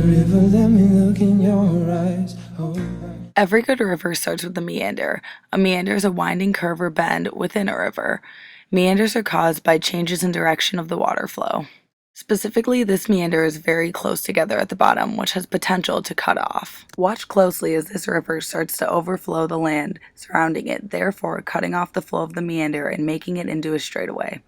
river, let me look in your eyes. Oh. Every good river starts with a meander. A meander is a winding curve or bend within a river. Meanders are caused by changes in direction of the water flow. Specifically, this meander is very close together at the bottom, which has potential to cut off. Watch closely as this river starts to overflow the land surrounding it, therefore cutting off the flow of the meander and making it into a straightaway.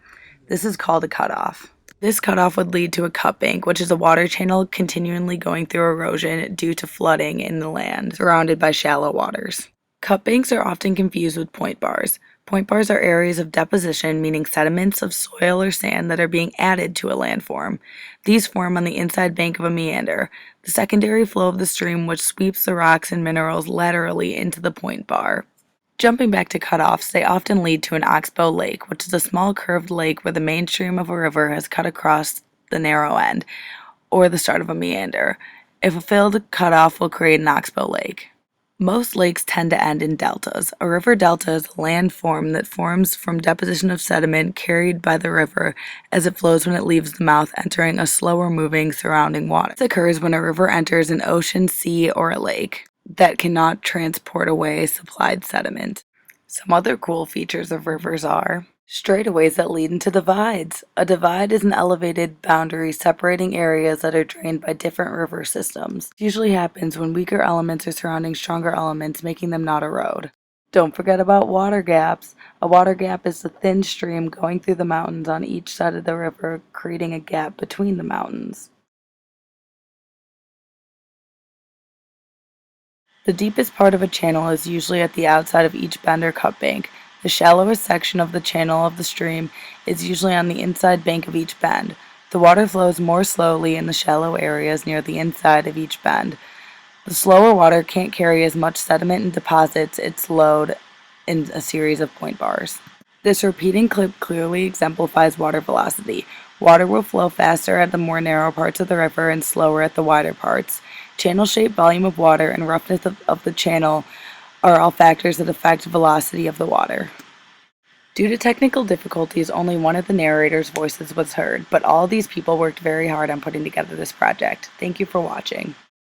This is called a cutoff. This cutoff would lead to a cut bank, which is a water channel continually going through erosion due to flooding in the land surrounded by shallow waters. Cut banks are often confused with point bars. Point bars are areas of deposition, meaning sediments of soil or sand that are being added to a landform. These form on the inside bank of a meander, the secondary flow of the stream which sweeps the rocks and minerals laterally into the point bar. Jumping back to cutoffs, they often lead to an oxbow lake, which is a small curved lake where the main stream of a river has cut across the narrow end, or the start of a meander. If a failed cutoff will create an oxbow lake. Most lakes tend to end in deltas. A river delta is a landform that forms from deposition of sediment carried by the river as it flows when it leaves the mouth, entering a slower moving surrounding water. This occurs when a river enters an ocean, sea, or a lake that cannot transport away supplied sediment. Some other cool features of rivers are straightaways that lead into divides. A divide is an elevated boundary separating areas that are drained by different river systems. It usually happens when weaker elements are surrounding stronger elements, making them not erode. Don't forget about water gaps. A water gap is a thin stream going through the mountains on each side of the river, creating a gap between the mountains. The deepest part of a channel is usually at the outside of each bend or cut bank. The shallowest section of the channel of the stream is usually on the inside bank of each bend. The water flows more slowly in the shallow areas near the inside of each bend. The slower water can't carry as much sediment and deposits its load in a series of point bars. This repeating clip clearly exemplifies water velocity. Water will flow faster at the more narrow parts of the river and slower at the wider parts. Channel shape, volume of water, and roughness of the channel are all factors that affect velocity of the water. Due to technical difficulties, only one of the narrators' voices was heard, but all these people worked very hard on putting together this project. Thank you for watching.